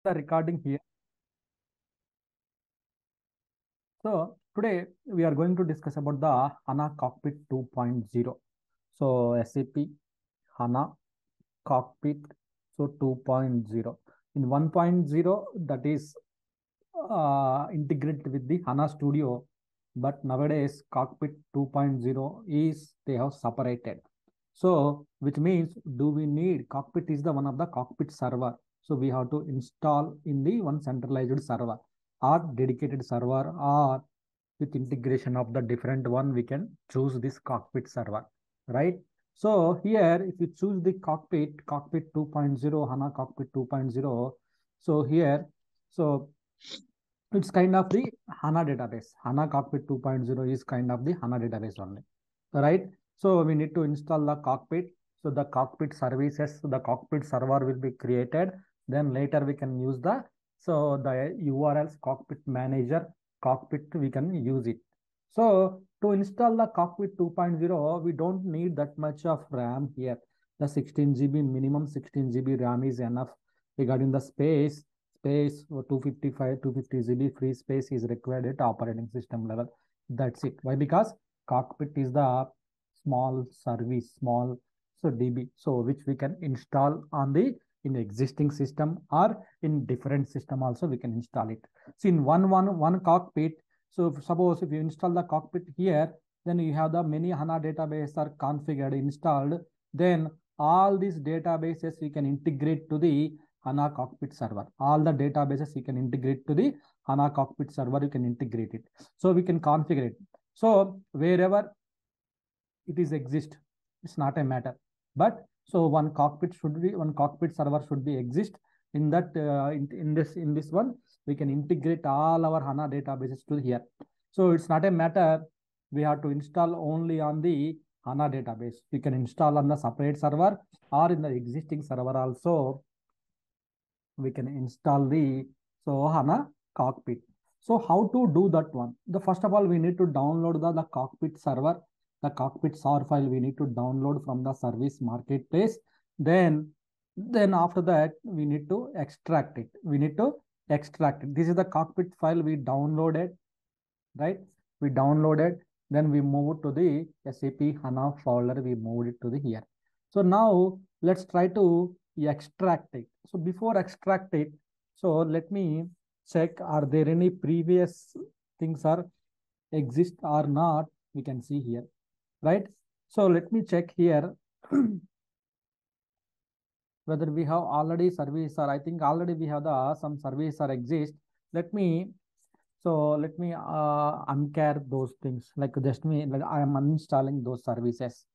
The recording here. So today we are going to discuss about the HANA Cockpit 2.0. So SAP HANA Cockpit 2.0. In 1.0 that is integrated with the HANA Studio, but nowadays Cockpit 2.0 is they have separated. So which means do we need Cockpit is the one of the Cockpit server. So we have to install in the one centralized server or dedicated server, or with integration of the different one we can choose this Cockpit server, right? So here if you choose the Cockpit 2.0, HANA Cockpit 2.0, so here, so it's kind of the HANA database. HANA Cockpit 2.0 is kind of the HANA database only, right? So we need to install the Cockpit. So the Cockpit services, the Cockpit server will be created. Then later we can use the URLs Cockpit manager, Cockpit, we can use it. So to install the Cockpit 2.0, we don't need that much of RAM here. The 16 GB, minimum 16 GB RAM is enough. Regarding the space 255 250 GB free space is required at operating system level. That's it. Why? Because Cockpit is the small service, small, so DB, so which we can install on the in existing system or in different system also we can install it. So in one Cockpit, so suppose if you install the Cockpit here, then you have the many HANA database are configured, installed. Then all these databases we can integrate to the HANA Cockpit server. All the databases you can integrate to the HANA Cockpit server, you can integrate it. So we can configure it. So wherever it is exist, it's not a matter. But so one cockpit server should be exist in that in this one we can integrate all our HANA databases to here. So it's not a matter we have to install only on the HANA database. We can install on the separate server or in the existing server also we can install the HANA Cockpit. So how to do that one? The first of all we need to download the Cockpit server, the Cockpit SAR file we need to download from the service marketplace. Then after that we need to extract it. We need to extract it. This is the Cockpit file we downloaded, right? We downloaded, then we move to the SAP HANA folder, we moved it to the here. So now let's try to extract it. So before extract it, so let me check, are there any previous things are exist or not, we can see here, right? So let me check here whether we have already service, or I think already we have the some service or exist. Let me uncare those things, like just me, like I am uninstalling those services.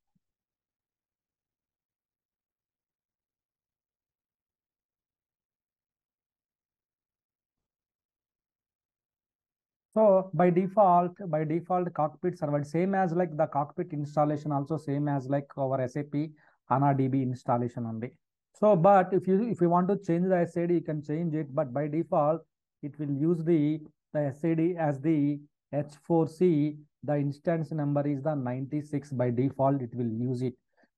So by default, Cockpit server same as like the Cockpit installation, also same as like our SAP HANA DB installation only. So, but if you want to change the SAD, you can change it. But by default, it will use the SAD as the H4C. The instance number is the 96. By default, it will use it.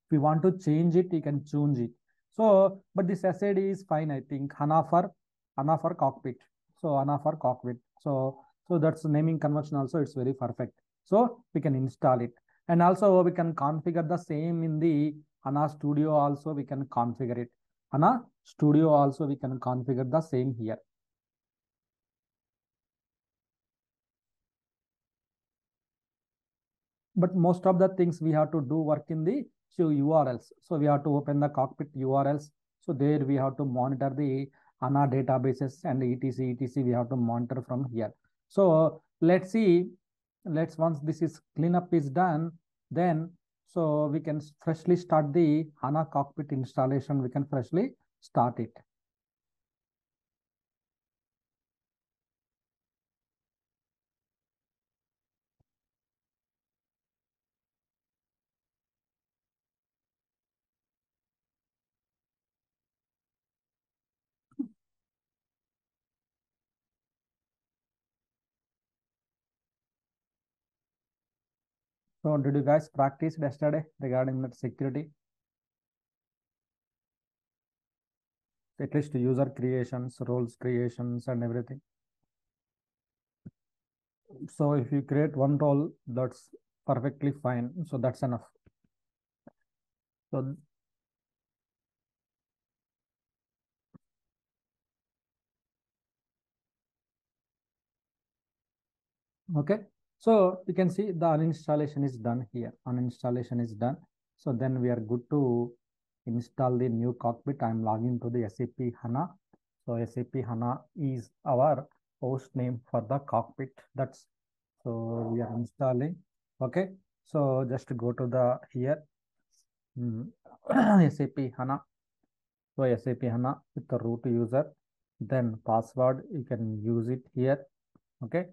If you want to change it, you can change it. So, but this SAD is fine, I think. HANA for Cockpit. So HANA for Cockpit. So that's naming convention also, it's very perfect. So we can install it. And also we can configure the same in the HANA Studio also, we can configure it. HANA Studio also we can configure the same here. But most of the things we have to do work in the URLs. So we have to open the Cockpit URLs. So there we have to monitor the HANA databases and etc. We have to monitor from here. So let's see. Let's once this is cleanup is done, then so we can freshly start the HANA Cockpit installation. We can freshly start it. So did you guys practice yesterday regarding that security? at least user creations, roles creations, and everything. So if you create one role, that's perfectly fine. So that's enough. So okay, so you can see the uninstallation is done here. Uninstallation is done. So then we are good to install the new cockpit. I'm logging to the SAP HANA. So SAP HANA is our host name for the cockpit. That's so we are installing. Okay, so just go to the here SAP HANA. So SAP HANA with the root user, then password you can use it here. Okay,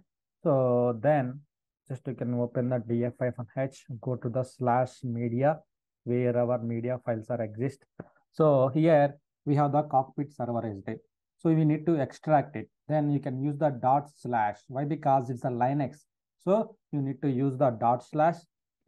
so then just you can open the df-h, go to the slash media where our media files are exist. So here we have the cockpit server SD. So we need to extract it. Then you can use the dot slash. Why? Because it's a Linux. So you need to use the dot slash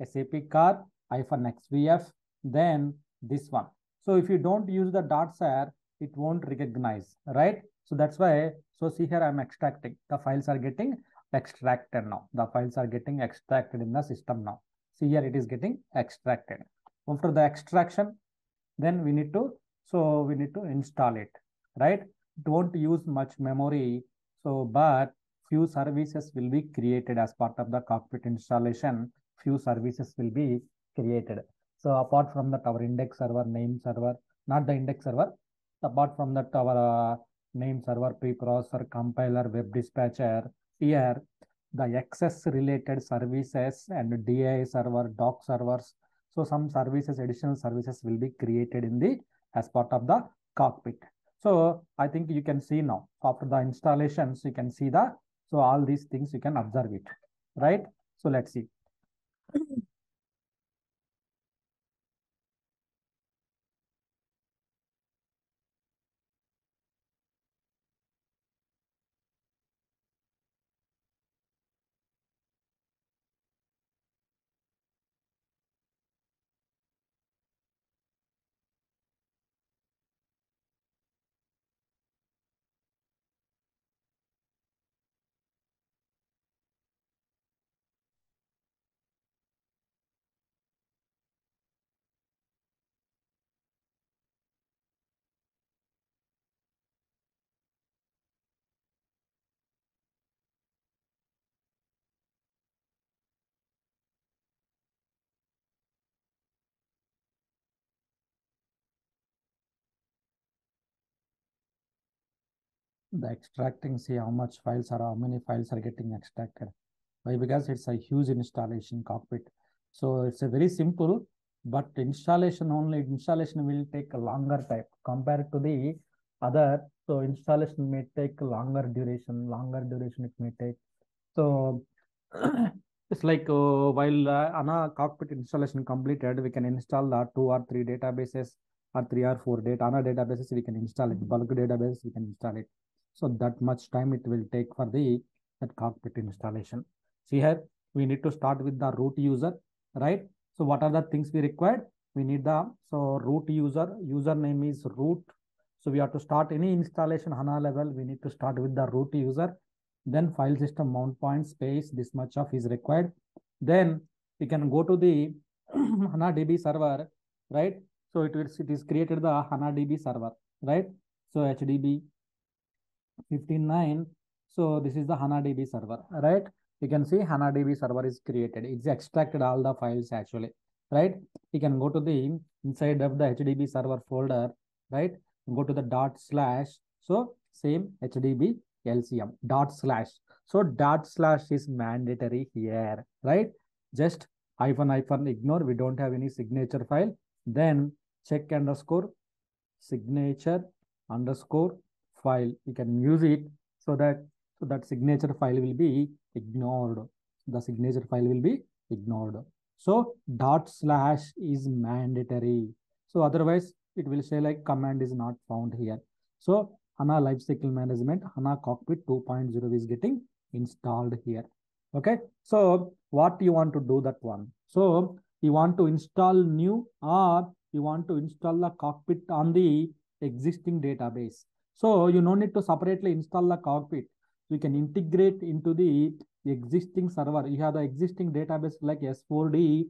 SAP car -xvf, then this one. So if you don't use the dot slash, it won't recognize, right? So that's why, so see here I'm extracting. The files are getting extracted now. The files are getting extracted in the system now. See here it is getting extracted. After the extraction, then we need to, so we need to install it, right? Don't use much memory. So, but few services will be created as part of the cockpit installation. Few services will be created. So apart from that, our index server, name server, not the index server, apart from that, our name server, preprocessor, compiler, web dispatcher, here the access related services and DI server, doc servers. So some services, additional services will be created in the as part of the cockpit. So I think you can see now after the installations, you can see the, so all these things you can observe it, right? So let's see. The extracting, see how much files are, how many files are getting extracted. Why? Because it's a huge installation cockpit. So it's a very simple, but installation will take a longer time compared to the other. So installation may take longer duration it may take. So it's like while ANA cockpit installation completed, we can install the 2 or 3 databases or 3 or 4 data ANA databases. We can install it. Bulk database we can install it. So that much time it will take for the that cockpit installation. See here, we need to start with the root user, right? So what are the things we required? We need the, so root username is root. So we have to start any installation HANA level. We need to start with the root user. Then file system mount point space, this much of is required. Then we can go to the HANA DB server, right? So it is created the HANA DB server, right? So HDB 59. So this is the HANA DB server, right? You can see HANA DB server is created. It's extracted all the files actually, right? You can go to the inside of the HDB server folder, right? Go to the dot slash. So same HDB LCM dot slash. So dot slash is mandatory here, right? Just hyphen ignore. We don't have any signature file. Then check underscore signature underscore file. You can use it so that signature file will be ignored. The signature file will be ignored. So dot slash is mandatory. So otherwise it will say like command is not found here. So HANA Lifecycle Management, HANA Cockpit 2.0 is getting installed here. Okay. So what you want to do that one? So you want to install new or you want to install the cockpit on the existing database. So you no need to separately install the cockpit. You can integrate into the existing server. You have the existing database like S4D,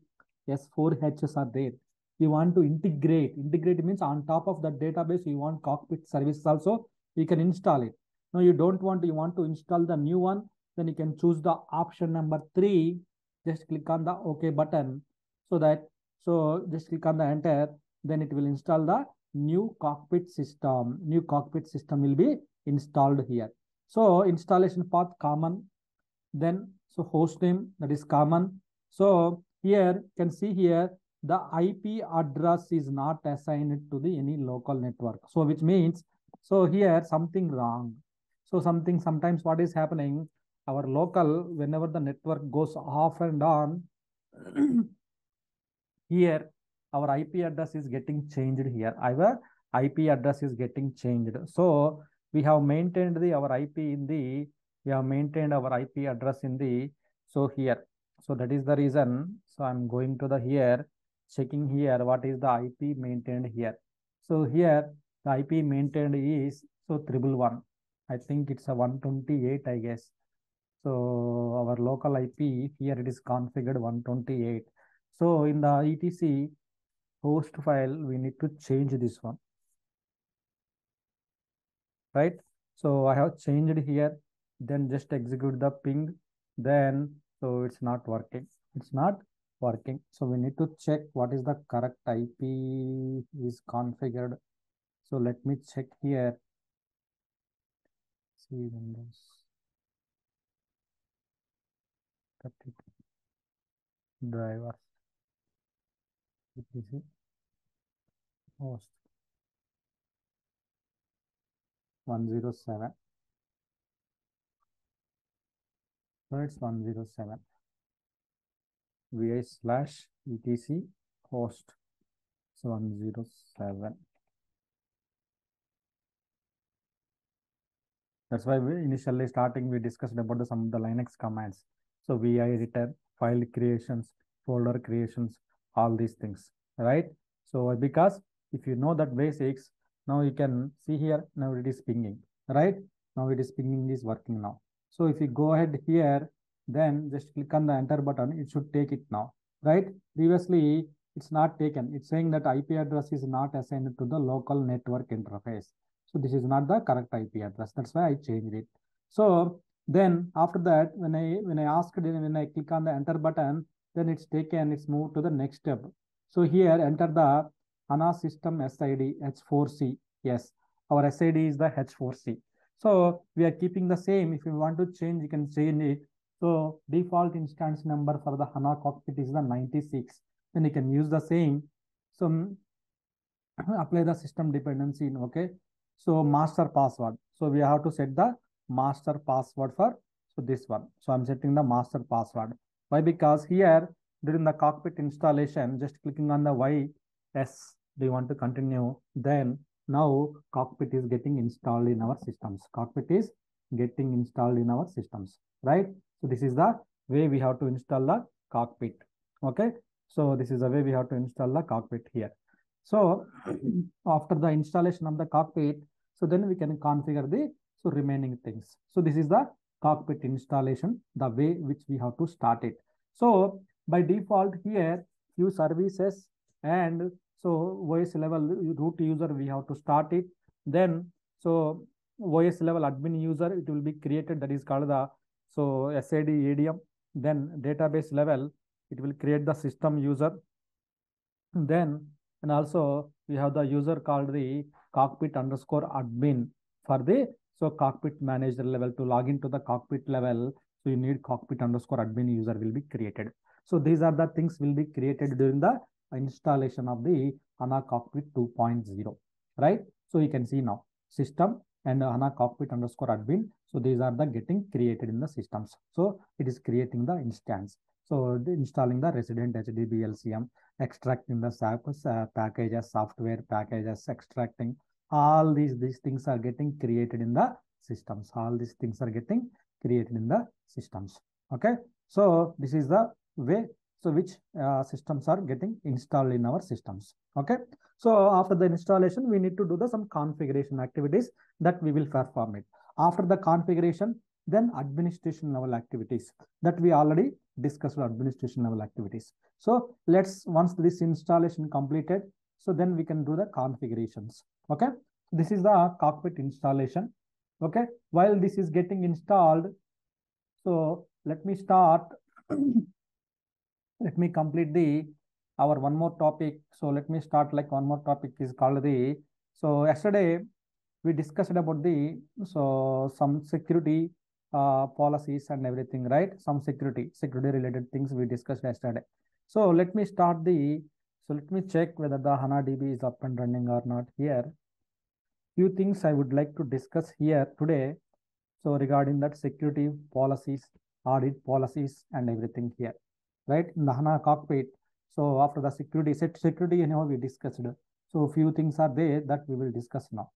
S4Hs are there. You want to integrate. Integrate means on top of that database, you want cockpit services also, you can install it. No, you don't want, you want to install the new one, then you can choose the option number 3. Just click on the OK button. So just click on the enter, then it will install the new cockpit system. New cockpit system will be installed here. So installation path common, then so host name, that is common. So here you can see here the IP address is not assigned to the any local network. So which means, so here something wrong. So sometimes what is happening, our local, whenever the network goes off and on, here our IP address is getting changed here. Our IP address is getting changed. So we have maintained our IP in the, we have maintained our IP address in the, so here. So that is the reason. So I'm going to the here, checking here what is the IP maintained here. So here the IP maintained is so 111. I think it's a 128, I guess. So our local IP here, it is configured 128. So in the etc host file, we need to change this one, right? So I have changed here, then just execute the ping, then so it's not working. It's not working. So we need to check what is the correct IP is configured. So let me check here. See Windows 32 drivers, etc host 107. So it's 107 vi/etc host. So 107. That's why we initially starting we discussed about some of the Linux commands. So vi return, file creations, folder creations, all these things, right? So because if you know that basics, now you can see here, now it is pinging, right? Now it is pinging is working now. So if you go ahead here, then just click on the enter button, it should take it now, right? Previously, it's not taken. It's saying that IP address is not assigned to the local network interface. So this is not the correct IP address. That's why I changed it. So then after that, when I click on the enter button, then it's taken, it's moved to the next step. So here enter the HANA system SID H4C. Yes, our SID is the H4C. So we are keeping the same. If you want to change, you can change it. So default instance number for the HANA cockpit is the 96. Then you can use the same. So apply the system dependency in okay. So master password. So we have to set the master password for so this one. So I'm setting the master password. Why? Because here during the cockpit installation, just clicking on the Y, yes, do you want to continue? Then now cockpit is getting installed in our systems. Cockpit is getting installed in our systems, right? So this is the way we have to install the cockpit. Okay. So this is the way we have to install the cockpit here. So after the installation of the cockpit, so then we can configure the so remaining things. So this is the cockpit installation, the way which we have to start it. So by default here, few services and so OS level root user, we have to start it. Then so OS level admin user, it will be created, that is called the so SID ADM. Then database level, it will create the system user. Then and also we have the user called the cockpit underscore admin for the so cockpit manager level to log into the cockpit level. So you need cockpit underscore admin user will be created. So these are the things will be created during the installation of the HANA cockpit 2.0, right? So you can see now system and HANA cockpit underscore admin. So these are the getting created in the systems. So it is creating the instance. So installing the resident HDB LCM, extracting the SAP packages, software packages, extracting all these things are getting created in the systems. All these things are getting created in the systems. Okay. So this is the way. So which systems are getting installed in our systems. Okay. So after the installation, we need to do some configuration activities that we will perform it. After the configuration, then administration level activities that we already discussed, administration level activities. So let's, once this installation completed, so then we can do the configurations. Okay. This is the cockpit installation. Okay. While this is getting installed, so let me start. Let me complete the our one more topic. So let me start like one more topic is called the, so yesterday we discussed about the, so some security policies and everything, right? Some security related things we discussed yesterday. So let me start the, so let me check whether the HANA DB is up and running or not here. Few things I would like to discuss here today. So regarding that security policies, audit policies and everything here, right? In the HANA cockpit. So after the security, set security, we discussed. So few things are there that we will discuss now.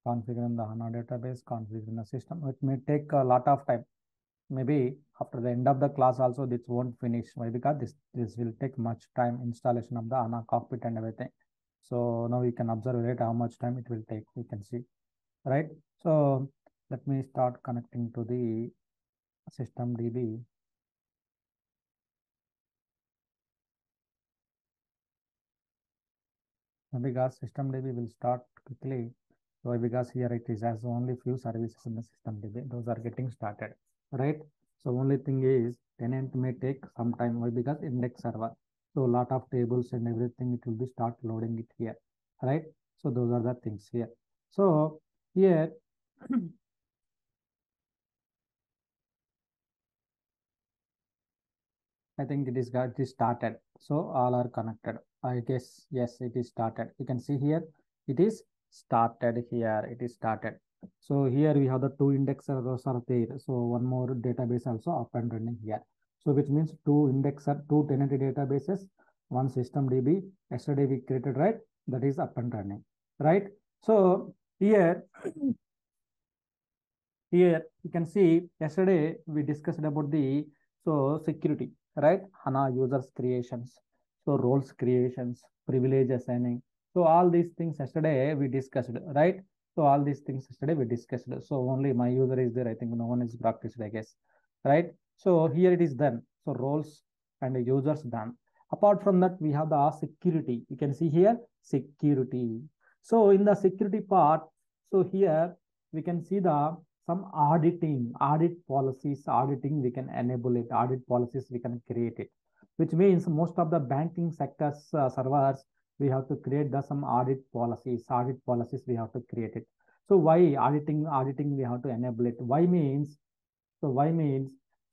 Configuring the HANA database, configuring the system. It may take a lot of time. Maybe after the end of the class also this won't finish. Why? Because this will take much time, installation of the HANA cockpit and everything. So now you can observe it how much time it will take. You can see, right? So let me start connecting to the system DB. Because system DB will start quickly. Why? Because here it is has only few services in the system DB. Those are getting started, right? So only thing is tenant may take some time. Why? Because index server. So a lot of tables and everything, it will be start loading it here, right? So those are the things here. So here I think it is got this started. So all are connected. I guess yes, it is started. You can see here it is started here. It is started. So here we have the two index servers are there. So one more database also up and running here. So which means two tenant databases, one system DB. Yesterday we created, right? That is up and running, right? So here here you can see yesterday we discussed about the, so security, right? HANA users creations, so roles creations, privilege assigning. So all these things yesterday we discussed, right? So all these things yesterday we discussed. So only my user is there. I think no one is practiced, I guess, right? So here it is done. So roles and users done. Apart from that, we have the security. You can see here security. So in the security part, so here we can see the some audit policies, auditing, we can enable it, audit policies, we can create it, which means most of the banking sectors servers, we have to create some audit policies we have to create it. So why auditing, we have to enable it. Why means,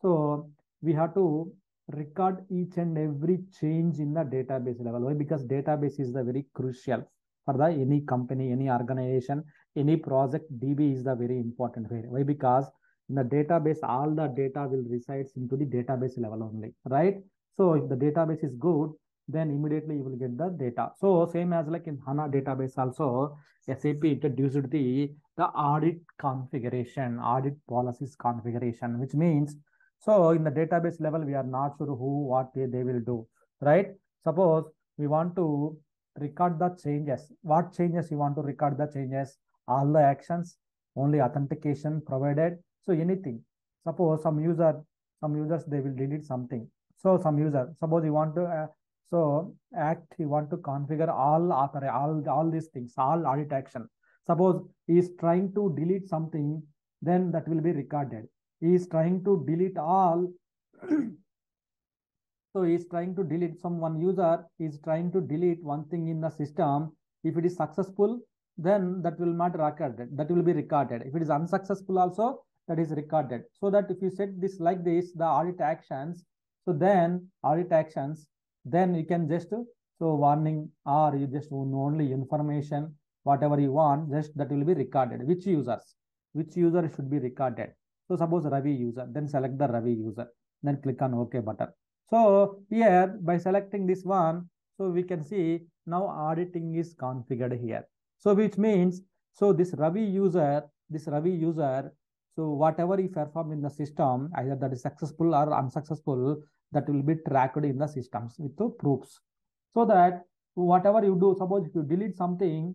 so we have to record each and every change in the database level. Why? Because database is the very crucial for the any company, any organization, any project. DB is the very important way. Why? Because in the database, all the data will resides into the database level only, right? So if the database is good, then immediately you will get the data. So same as like in HANA database also, SAP introduced the audit configuration, audit policies configuration, which means, so in the database level, we are not sure who, what they will do, right? Suppose we want to record the changes. What changes you want to record the changes? All the actions, only authentication provided. So anything. Suppose some users, they will delete something. So some user, suppose you want to, you want to configure all these things, all audit action. Suppose he is trying to delete something, then that will be recorded. he is trying to delete all. So he is trying to delete, one user is trying to delete one thing in the system. If it is successful, then that will not recorded, that will be recorded. If it is unsuccessful also, that is recorded. So that if you set this like this, the audit actions, so then audit actions, then you can just, so warning, or you just only information, whatever you want, just that will be recorded. Which user should be recorded. So suppose Ravi user, then select the Ravi user, then click on OK button. So here by selecting this one, so we can see now auditing is configured here. So which means, so this Ravi user, so whatever he perform in the system, either that is successful or unsuccessful, that will be tracked in the systems with the proofs. So that whatever you do, suppose if you delete something,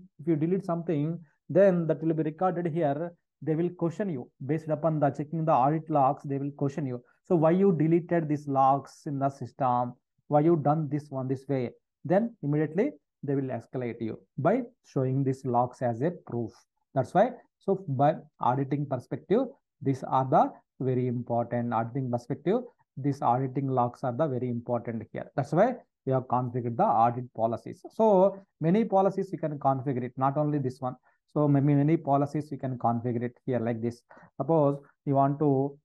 then that will be recorded here. They will question you based upon the checking the audit logs. They will question you. So why you deleted these logs in the system? Why you done this one this way? Then immediately they will escalate you by showing these logs as a proof. That's why. So by auditing perspective, these are the very important auditing perspective. These auditing logs are the very important here. That's why we have configured the audit policies. So many policies you can configure it, not only this one. So maybe many policies you can configure it here like this. Suppose you want to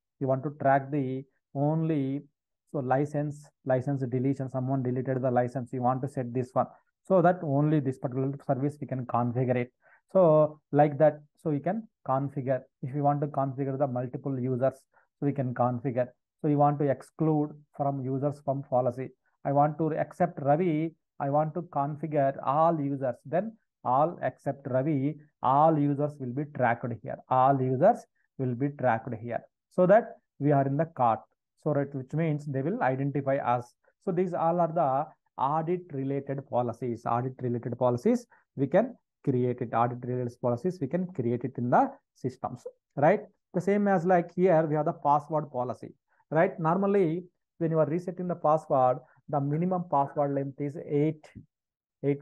track the only, so license deletion, someone deleted the license, you want to set this one, so that only this particular service we can configure it. So like that, so you can configure. If you want to configure the multiple users, so we can configure. So you want to exclude from users from policy, I want to accept Ravi, I want to configure all users, then all except Ravi, all users will be tracked here. All users will be tracked here. So that we are in the cart. So right, which means they will identify us. So these all are the audit related policies. Audit related policies we can create it. Audit related policies we can create it in the systems. Right. The same as like here we have the password policy. Right. Normally when you are resetting the password, the minimum password length is eight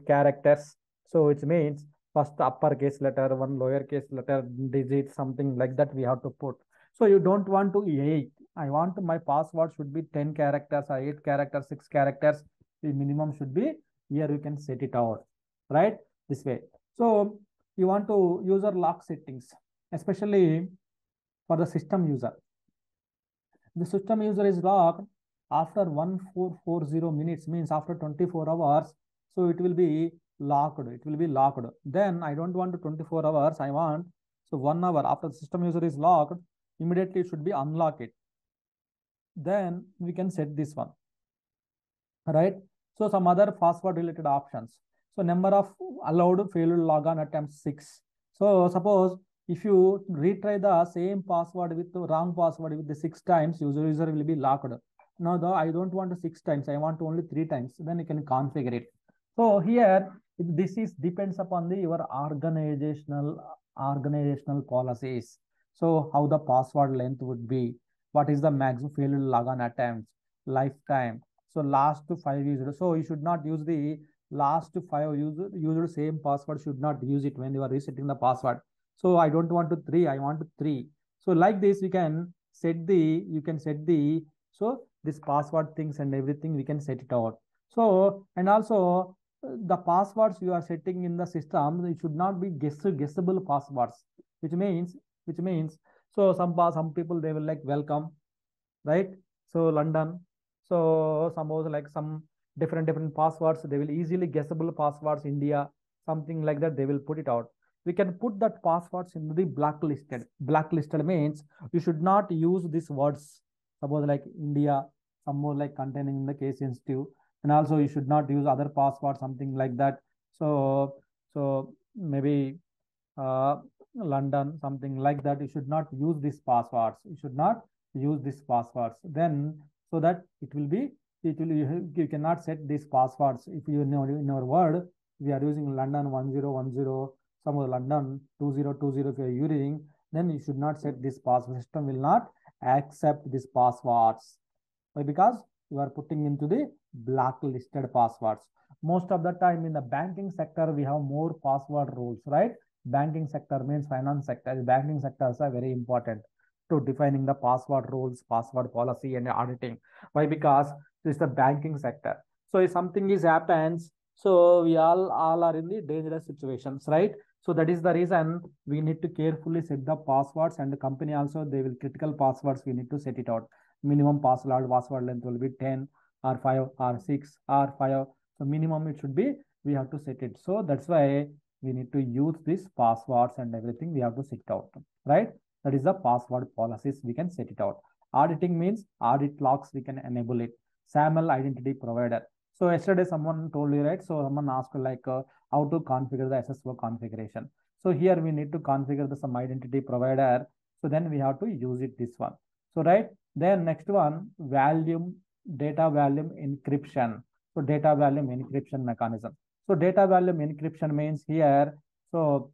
characters. So it means first uppercase letter, one lowercase letter, digit, something like that we have to put. So you don't want to 8. I want my password should be 10 characters or 8 characters, 6 characters. The minimum should be, here you can set it out, right? This way. So you want to user lock settings, especially for the system user. The system user is locked after 1440 minutes, means after 24 hours. So it will be locked. It will be locked. Then I don't want 24 hours. I want, so 1 hour after the system user is locked, immediately it should be unlock it. Then we can set this one, right? So some other password related options. So number of allowed failed logon attempts 6. So suppose if you retry the same password with the wrong password with the 6 times, user will be locked. Now though I don't want 6 times, I want only 3 times. Then you can configure it. So here this is depends upon the your organizational policies. So how the password length would be, what is the maximum failed logon attempts, lifetime. So last 5 users. So you should not use the last 5 users same password, should not use it when you are resetting the password. So I don't want 3, I want 3. So like this you can set the so this password things and everything we can set it out. So and also the passwords you are setting in the system, it should not be guessable passwords, which means so some people they will like welcome, right? So London, so suppose like some different passwords, they will easily guessable passwords, India, something like that, they will put it out. We can put that passwords in the blacklisted means you should not use these words, suppose like India, some more like containing in the case sensitive, and also you should not use other passwords, something like that. So maybe London, something like that, you should not use these passwords, you should not use these passwords. Then so that it will you cannot set these passwords. If you know in our word we are using London 1010, some of London 2020, if you are using, then you should not set this password. System will not accept these passwords. Why? Because you are putting into the blacklisted passwords. Most of the time in the banking sector we have more password rules, right? Banking sector means finance sector. Banking sectors are very important. to defining the password rules, password policy, and auditing. Why? Because this is the banking sector. So if something is happens, so we all are in the dangerous situations, right? So that is the reason we need to carefully set the passwords, and the company also they will critical passwords we need to set it out. Minimum password length will be 10 or 5 or 6 or 5. So minimum it should be we have to set it. So that's why we need to use these passwords and everything we have to set out, right? That is the password policies we can set it out. Auditing means audit logs we can enable it. SAML identity provider. So yesterday someone told you, right? So someone asked like how to configure the SSO configuration. So here we need to configure the some identity provider. So then we have to use it this one. So right, then next one, data volume encryption. So data volume encryption mechanism. So data volume encryption means here, so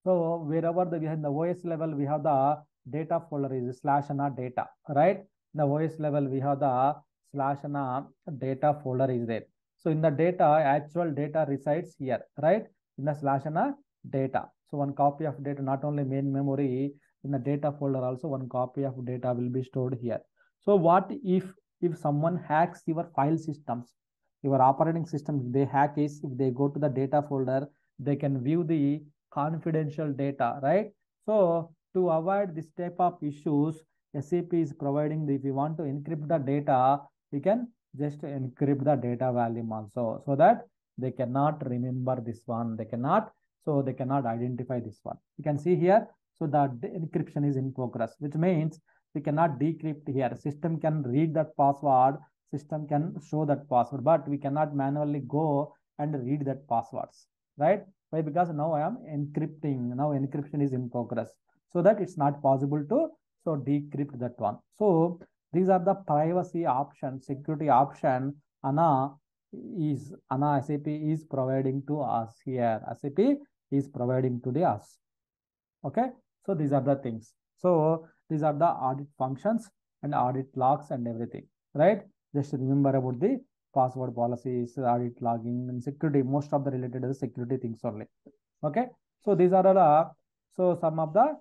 wherever we have the OS level, we have the data folder is /ana data, right? In the OS level, we have the /ana data folder is there. So in the data, actual data resides here, right? In the /ana data. So one copy of data, not only main memory, in the data folder also one copy of data will be stored here. So what if someone hacks your file systems, your operating system, if they hack is, if they go to the data folder, they can view the confidential data, right? So to avoid this type of issues, SAP is providing if you want to encrypt the data, we can just encrypt the data volume also, so that they cannot remember this one. They cannot identify this one. You can see here, so the encryption is in progress, which means we cannot decrypt here. System can read that password, system can show that password, but we cannot manually go and read that passwords, right? Why? Because now I am encrypting. Now encryption is in progress, so that it's not possible to decrypt that one. So these are the privacy options, security option ANA SAP is providing to us here. SAP is providing to the us. Okay. So these are the things. So these are the audit functions and audit logs and everything, right? Just remember about the password policies, audit logging, and security. Most of the related to the security things only. Okay. So these are the some of the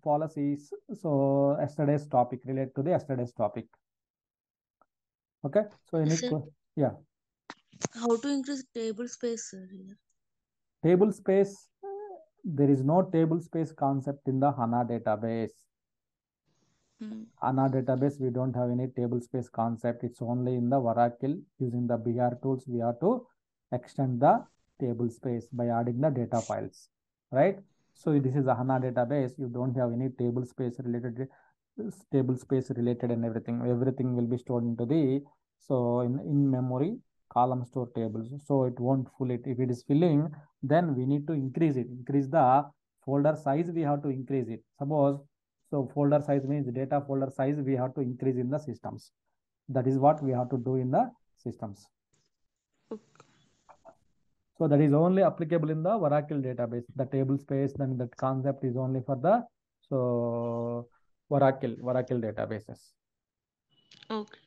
policies. So yesterday's topic related to the yesterday's topic. Okay. So any yeah. How to increase table space, sir? Here? Table space. There is no table space concept in the HANA database. HANA database, we don't have any table space concept. It's only in the Oracle. Using the BR tools, we have to extend the table space by adding the data files, right? So this is a HANA database. You don't have any table space related and everything. Everything will be stored into the in memory column store tables. So it won't fill it. If it is filling, then we need to increase it. Increase the folder size. We have to increase it. Suppose folder size means data folder size we have to increase in the systems. That is what we have to do in the systems. Okay. So that is only applicable in the Oracle database. The table space, then that concept is only for the Oracle databases. Okay.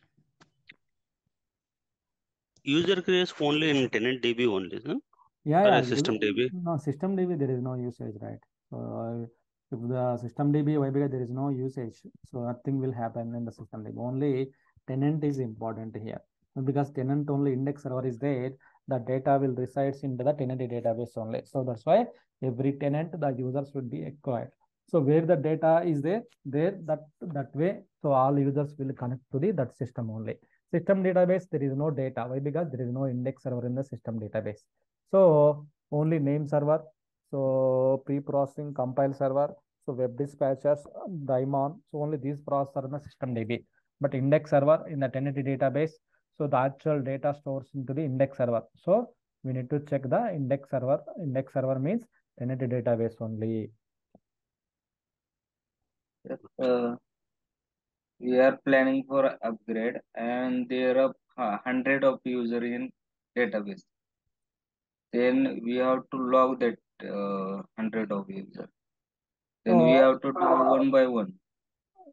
User creates only in tenant DB only, no? Yeah. System DB. No, system DB there is no usage, right? So if the system DB, why? Because there is no usage, so nothing will happen in the system DB. Only tenant is important here, because tenant only index server is there. The data will resides into the tenant database only. So that's why every tenant the users should be acquired. So where the data is there that way, so all users will connect to the that system only. System database there is no data. Why? Because there is no index server in the system database. So only name server, so pre-processing compile server, so web dispatchers, daemon. So only these processes are in the system DB. But index server in the tenant database, so the actual data stores into the index server. So we need to check the index server. Index server means tenant database only. We are planning for upgrade, and there are 100 of user in database. Then we have to log that 100 of user. Then we have to do one by one.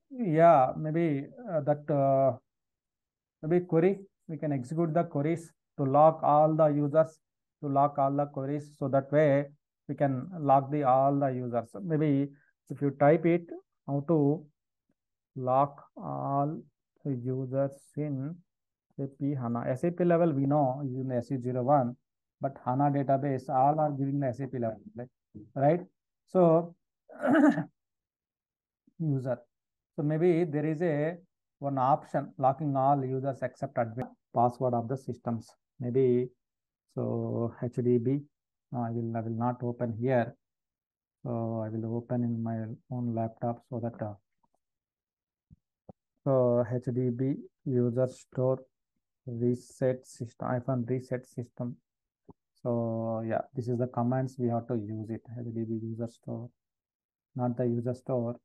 Yeah, maybe maybe query. We can execute the queries to log all the users, to log all the queries. So that way we can log all the users. Maybe if you type it, how to lock all users in SAP HANA. SAP level we know using the SE01, but HANA database all are giving the SAP level, right? So user. So maybe there is a one option locking all users except admin password of the systems. Maybe so HDB. I will not open here. So I will open in my own laptop so that so HDB user store reset system reset system. So yeah, this is the commands we have to use it. HDB user store, not the user store.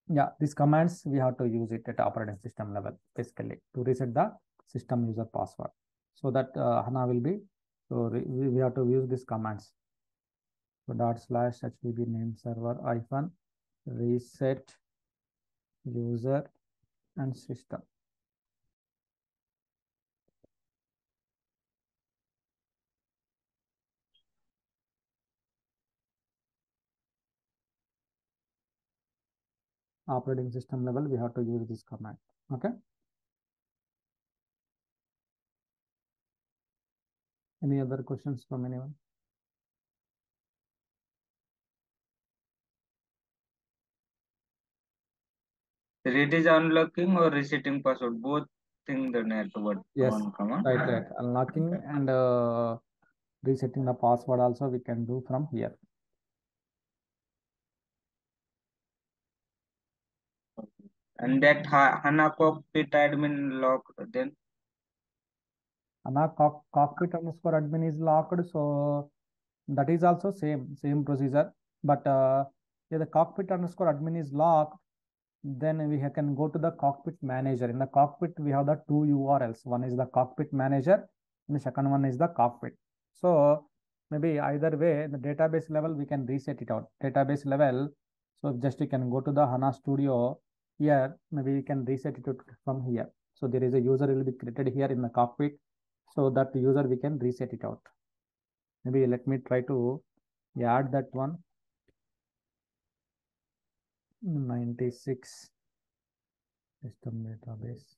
Yeah, these commands we have to use it at operating system level basically to reset the system user password. So that HANA will be, so we have to use these commands. So /HDB name server reset user and system. Operating system level we have to use this command. Okay. Any other questions from anyone? It is unlocking or resetting password, both thing the network Yes, one command. right. Unlocking and resetting the password also we can do from here. And that HANA cockpit admin lock then? HANA cockpit _ admin is locked, so that is also same procedure. But if the cockpit _ admin is locked, then we can go to the cockpit manager. In the cockpit, we have the two URLs. One is the cockpit manager, and the second one is the cockpit. So maybe either way, the database level we can reset it out. Database level, so just you can go to the HANA Studio. Here, maybe you can reset it from here. So there is a user will be created here in the cockpit. So that user we can reset it out. Maybe let me try to add that one. 96 system database.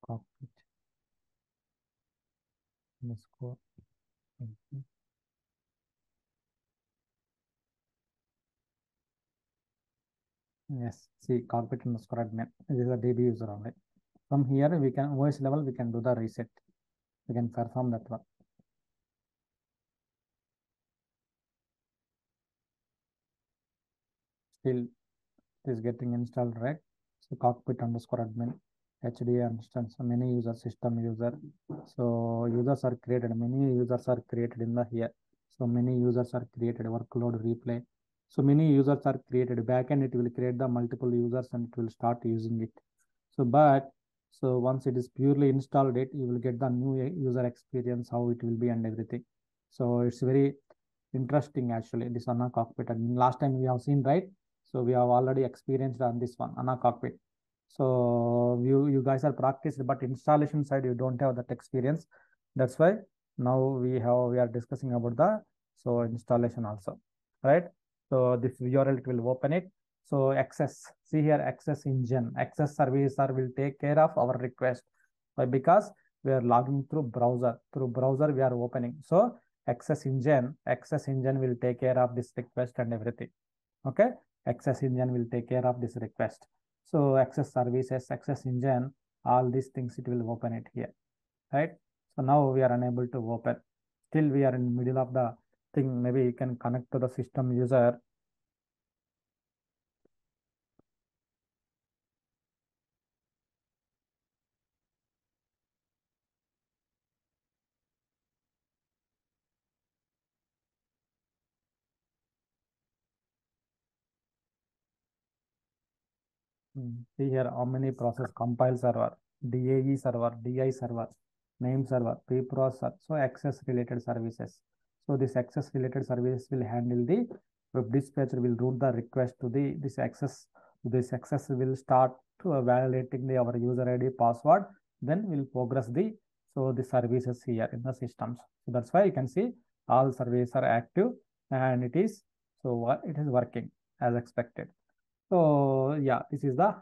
Cockpit _ yes, see cockpit _ admin. This is a DB user only. From here we can OS level we can do the reset. We can perform that one. Still it is getting installed, right? So cockpit _ admin HD instance, many user system user. So users are created, many users are created in the here. So many users are created, workload replay. So many users are created. Backend it will create the multiple users and it will start using it. So so once it is purely installed it, you will get the new user experience, how it will be and everything. So it's very interesting actually, this HANA cockpit. And last time we have seen, right? So we have already experienced on this one, HANA cockpit. So you guys are practiced, but installation side you don't have that experience. That's why now we are discussing about the installation also, right? So this URL it will open it. So access, see here, access engine, access servicer will take care of our request. Why? Because we are logging through browser. Through browser we are opening. So access engine will take care of this request and everything. Okay, access engine will take care of this request. So access services, access engine, all these things it will open it here, right? So now we are unable to open. Still we are in middle of the thing. Maybe you can connect to the system user. See here how many process: compile server, DAE server, DI server, name server, preprocessor. So access related services. So this access related services will handle the web dispatcher will route the request to this access. This access will start to validating our user ID password then we'll progress the services here in the systems. So that's why you can see all services are active and it is working as expected. So yeah, this is the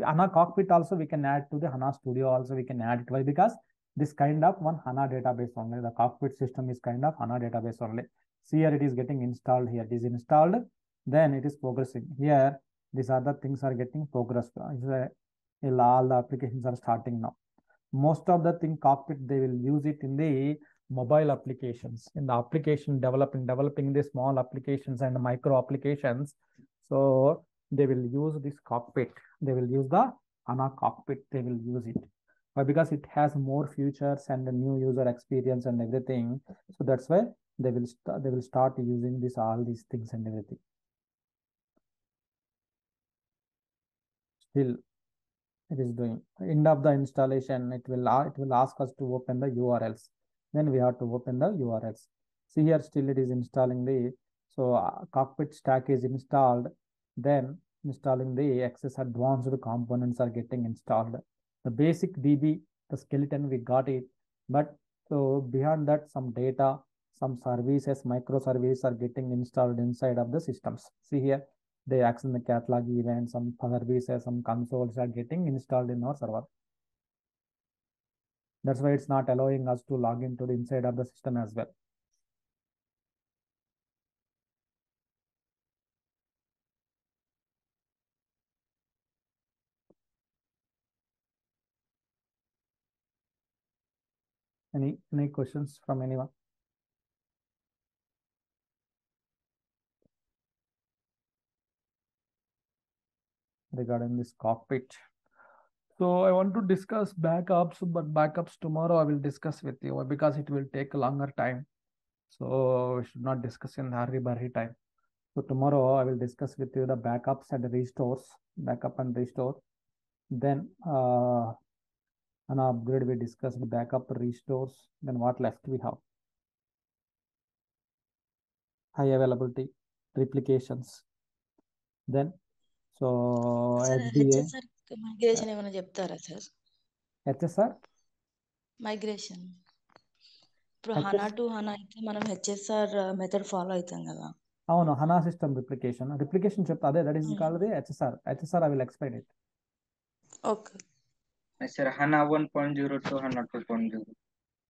HANA cockpit also we can add to the HANA Studio also we can add it. Why? Because this kind of one HANA database only. The cockpit system is kind of HANA database only. See here it is getting installed here. It is installed, then it is progressing. Here these are the things are getting progressed. All the applications are starting now. Most of the thing cockpit they will use it in the mobile applications, in the application developing the small applications and micro applications. So they will use this cockpit. They will use the HANA cockpit. They will use it. Why? Because it has more features and the new user experience and everything. So that's why they will start using this all these things and everything. Still, it is doing. End of the installation, it will ask us to open the URLs. Then we have to open the URLs. See here, still it is installing the cockpit stack is installed. Then installing the access advanced components are getting installed. The basic DB, the skeleton we got it, but so beyond that some data, some services, microservices are getting installed inside of the systems. See here, they access the catalog event, some services, some consoles are getting installed in our server. That's why it's not allowing us to log into the inside of the system as well. Any questions from anyone? Regarding this cockpit. So I want to discuss backups, but backups tomorrow I will discuss with you because it will take a longer time. So we should not discuss in the hurry time. So tomorrow I will discuss with you the backups and the restores, backup and restore. Then an upgrade we discussed backup, restores. Then what left we have? High availability, replications. Then sir HDA, HSR migration ఏమైనా చెప్తారా sir? HSR, migration ఇప్పుడు హనా to హనా అయితే మనం HSR method follow అవుతాం కదా. అవును, HANA system replication చెప్తా అదే, that is called the HSR. I will explain it. Okay Sir, HANA 1.0 to HANA 2.0.